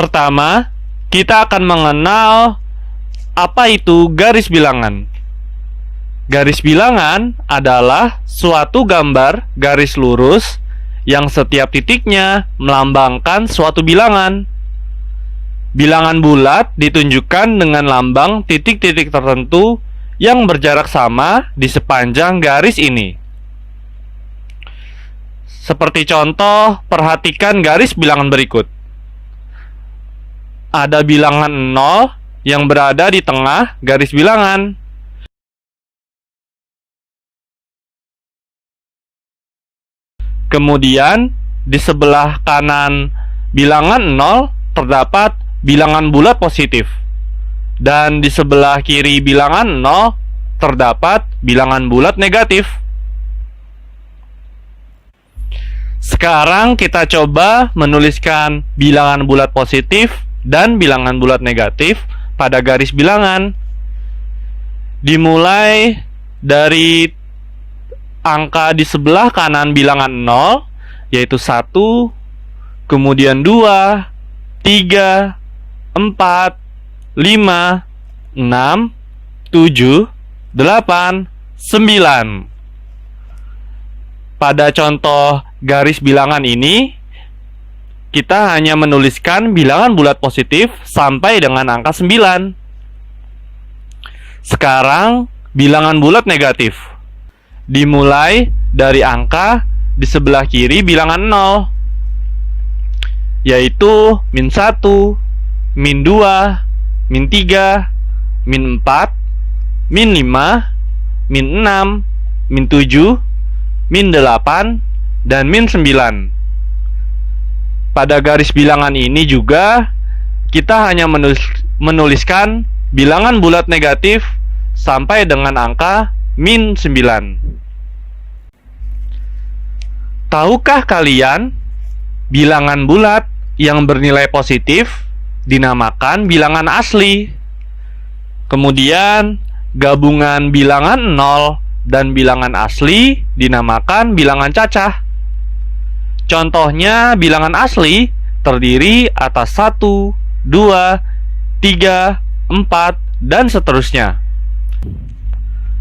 Pertama, kita akan mengenal apa itu garis bilangan. Garis bilangan adalah suatu gambar garis lurus yang setiap titiknya melambangkan suatu bilangan. Bilangan bulat ditunjukkan dengan lambang titik-titik tertentu yang berjarak sama di sepanjang garis ini. Seperti contoh, perhatikan garis bilangan berikut. Ada bilangan 0 yang berada di tengah garis bilangan. Kemudian, di sebelah kanan bilangan 0 terdapat bilangan bulat positif. Dan di sebelah kiri bilangan 0 terdapat bilangan bulat negatif. Sekarang kita coba menuliskan bilangan bulat positif dan bilangan bulat negatif pada garis bilangan. Dimulai dari angka di sebelah kanan bilangan 0, yaitu 1, kemudian 2, 3, 4, 5, 6, 7, 8, 9. Pada contoh garis bilangan ini, kita hanya menuliskan bilangan bulat positif sampai dengan angka 9. Sekarang, bilangan bulat negatif. Dimulai dari angka di sebelah kiri bilangan 0, yaitu -1, -2, -3, -4, -5, -6, -7, -8, dan -9. Pada garis bilangan ini juga kita hanya menuliskan bilangan bulat negatif sampai dengan angka -9. Tahukah kalian, bilangan bulat yang bernilai positif dinamakan bilangan asli. Kemudian, gabungan bilangan 0 dan bilangan asli dinamakan bilangan cacah. Contohnya, bilangan asli terdiri atas 1, 2, 3, 4, dan seterusnya.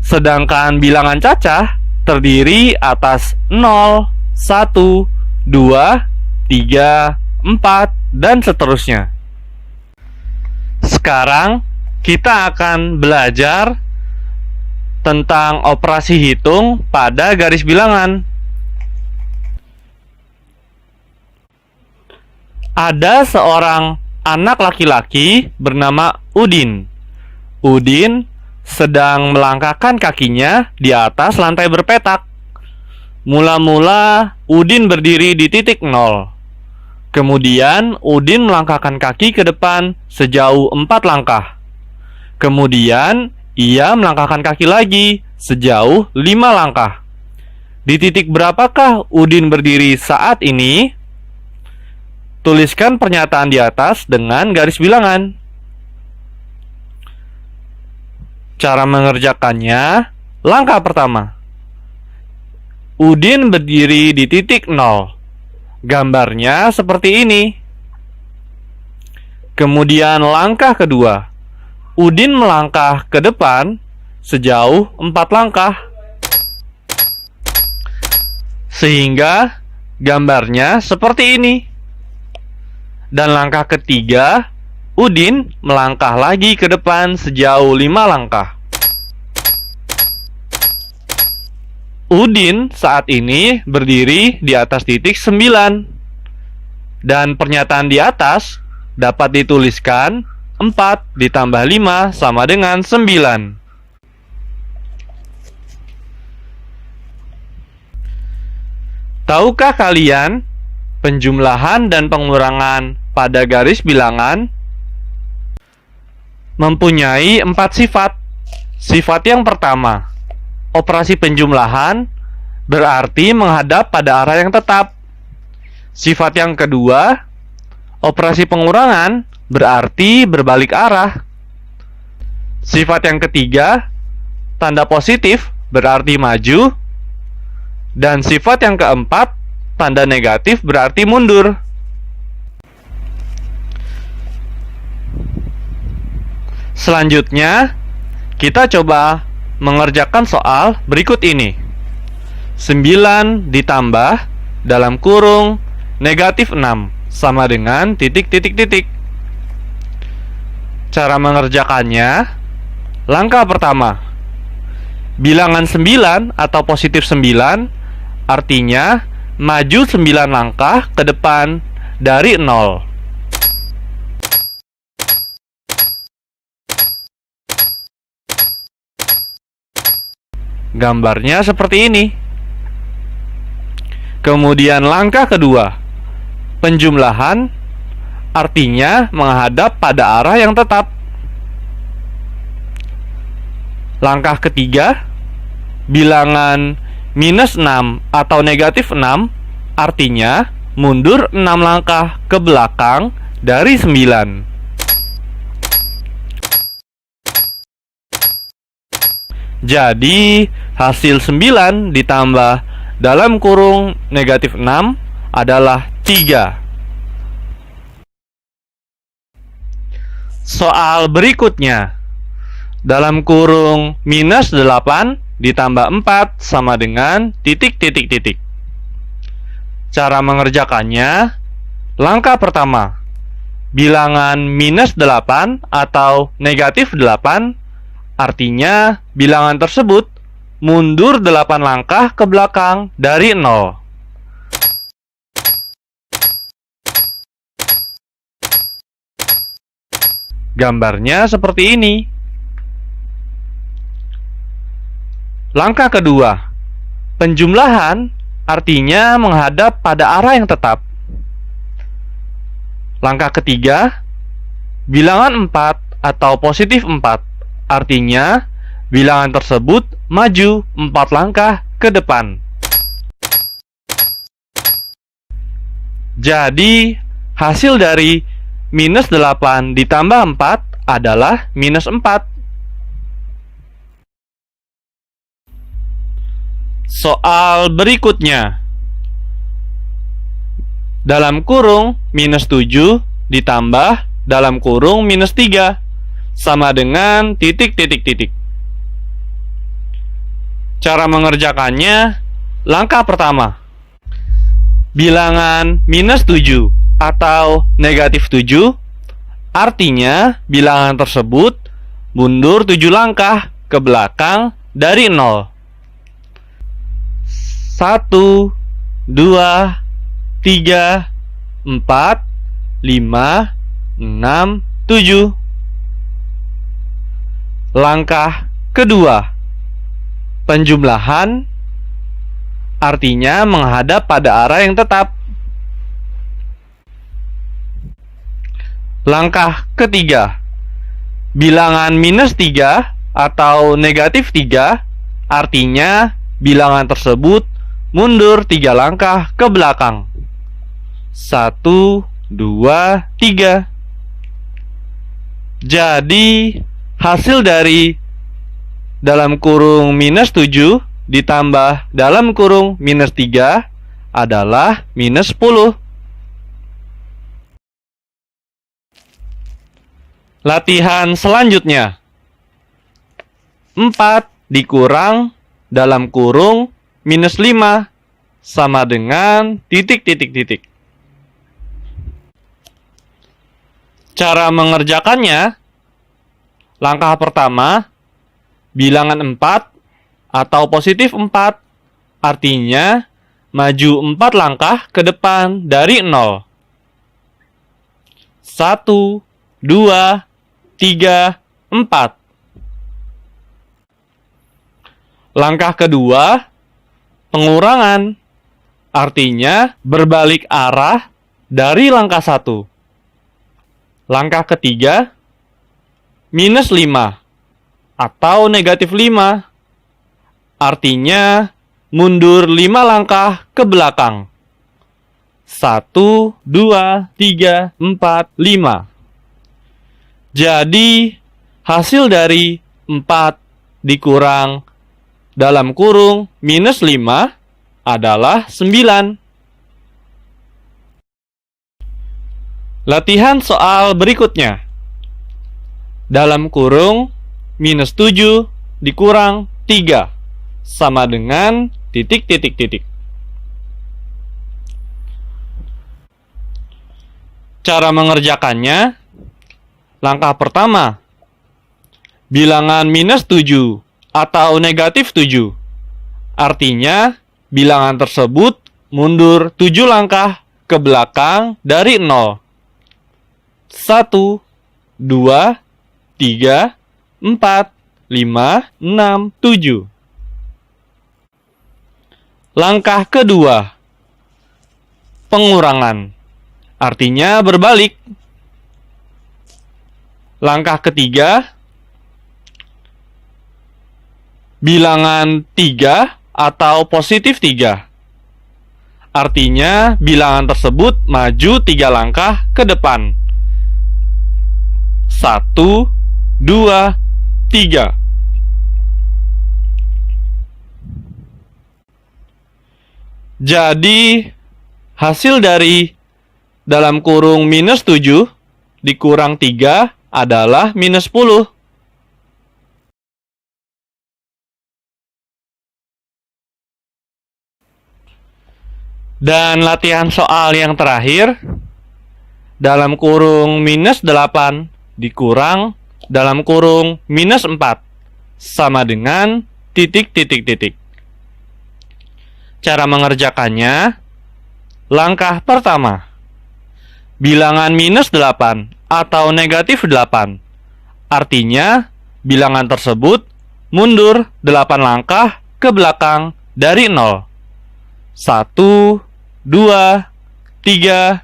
Sedangkan bilangan cacah terdiri atas 0, 1, 2, 3, 4, dan seterusnya. Sekarang kita akan belajar tentang operasi hitung pada garis bilangan. Ada seorang anak laki-laki bernama Udin. Udin sedang melangkahkan kakinya di atas lantai berpetak. Mula-mula Udin berdiri di titik 0. Kemudian Udin melangkahkan kaki ke depan sejauh 4 langkah. Kemudian ia melangkahkan kaki lagi sejauh 5 langkah. Di titik berapakah Udin berdiri saat ini? Tuliskan pernyataan di atas dengan garis bilangan. Cara mengerjakannya, langkah pertama. Udin berdiri di titik 0. Gambarnya seperti ini. Kemudian langkah kedua. Udin melangkah ke depan sejauh 4 langkah. Sehingga gambarnya seperti ini. Dan langkah ketiga, Udin melangkah lagi ke depan sejauh 5 langkah. Udin saat ini berdiri di atas titik 9. Dan pernyataan di atas dapat dituliskan 4 ditambah 5 sama dengan 9. Tahukah kalian penjumlahan dan pengurangan pada garis bilangan mempunyai 4 sifat. Sifat yang pertama, operasi penjumlahan berarti menghadap pada arah yang tetap. Sifat yang kedua, operasi pengurangan berarti berbalik arah. Sifat yang ketiga, tanda positif berarti maju. Dan sifat yang keempat, tanda negatif berarti mundur. Selanjutnya, kita coba mengerjakan soal berikut ini. 9 ditambah dalam kurung negatif 6 sama dengan titik. Cara mengerjakannya, langkah pertama, bilangan 9 atau positif 9 artinya maju 9 langkah ke depan dari 0. Gambarnya seperti ini. Kemudian langkah kedua, penjumlahan artinya menghadap pada arah yang tetap. Langkah ketiga, bilangan minus 6 atau negatif 6 artinya mundur 6 langkah ke belakang dari 9. Jadi, hasil 9 ditambah dalam kurung negatif 6 adalah 3. Soal berikutnya, dalam kurung minus 8 ditambah 4 sama dengan titik. Cara mengerjakannya, langkah pertama, bilangan minus 8 atau negatif 8 artinya bilangan tersebut mundur 8 langkah ke belakang dari 0. Gambarnya seperti ini. Langkah kedua, penjumlahan artinya menghadap pada arah yang tetap. Langkah ketiga, bilangan 4 atau positif 4 artinya bilangan tersebut maju 4 langkah ke depan. Jadi, hasil dari minus 8 ditambah 4 adalah minus 4. Soal berikutnya, dalam kurung minus 7 ditambah dalam kurung minus 3 sama dengan titik. Cara mengerjakannya, langkah pertama, bilangan minus 7 atau negatif 7 artinya bilangan tersebut mundur 7 langkah ke belakang dari 0. 1, 2, 3, 4, 5, 6, 7. Langkah kedua, penjumlahan artinya menghadap pada arah yang tetap. Langkah ketiga, bilangan minus 3 atau negatif 3 artinya bilangan tersebut mundur 3 langkah ke belakang. 1, 2, 3. Jadi, hasil dari dalam kurung minus 7 ditambah dalam kurung minus 3 adalah minus 10. Latihan selanjutnya, 4 dikurang dalam kurung minus 5 sama dengan titik. Cara mengerjakannya, langkah pertama, bilangan 4 atau positif 4 artinya maju 4 langkah ke depan dari 0. 1, 2, 3, 4. Langkah kedua, pengurangan artinya berbalik arah dari langkah 1. Langkah ketiga, minus 5 atau negatif 5 artinya mundur 5 langkah ke belakang. 1, 2, 3, 4, 5. Jadi hasil dari 4 dikurang dalam kurung minus 5 adalah 9. Latihan soal berikutnya, dalam kurung minus 7 dikurang 3 sama dengan titik titik titik. Cara mengerjakannya, langkah pertama, bilangan minus 7 atau negatif 7. Artinya, bilangan tersebut mundur 7 langkah ke belakang dari 0. 1, 2, 3, 4, 5, 6, 7. Langkah kedua, pengurangan. Artinya berbalik. Langkah ketiga, bilangan 3 atau positif 3. Artinya bilangan tersebut maju 3 langkah ke depan. 1, 2, 3. Jadi, hasil dari dalam kurung minus 7 dikurang 3 adalah minus 10. Dan latihan soal yang terakhir, dalam kurung minus 8 dikurang dalam kurung minus 4 sama dengan titik titik titik. Cara mengerjakannya, langkah pertama, bilangan minus 8 atau negatif 8. Artinya, bilangan tersebut mundur 8 langkah ke belakang dari 0. 1, 2, 3,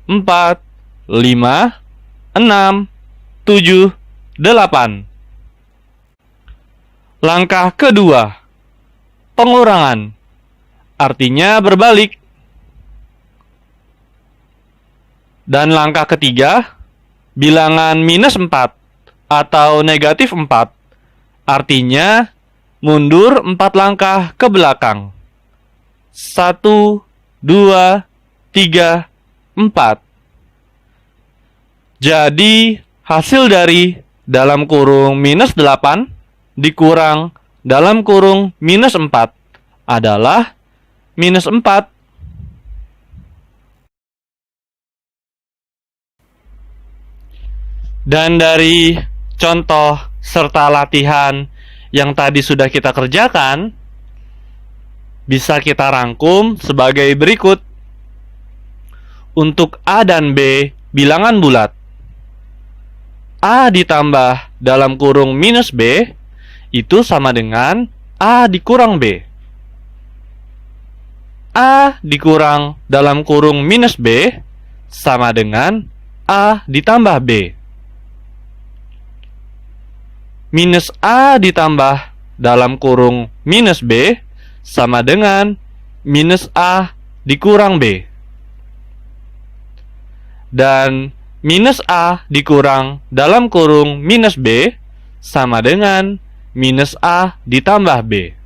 4, 5, 6, 7, 8. Langkah kedua, pengurangan. Artinya berbalik. Dan langkah ketiga, bilangan minus 4 atau negatif 4. Artinya mundur 4 langkah ke belakang. 1, 2, 3, 4. Jadi, hasil dari dalam kurung minus 8 dikurang dalam kurung minus 4 adalah minus 4. Dan dari contoh serta latihan yang tadi sudah kita kerjakan, bisa kita rangkum sebagai berikut. Untuk A dan B bilangan bulat, A ditambah dalam kurung minus B itu sama dengan A dikurang B. A dikurang dalam kurung minus B sama dengan A ditambah B. Minus A ditambah dalam kurung minus B sama dengan minus A dikurang B. Dan minus A dikurang dalam kurung minus B sama dengan minus A ditambah B.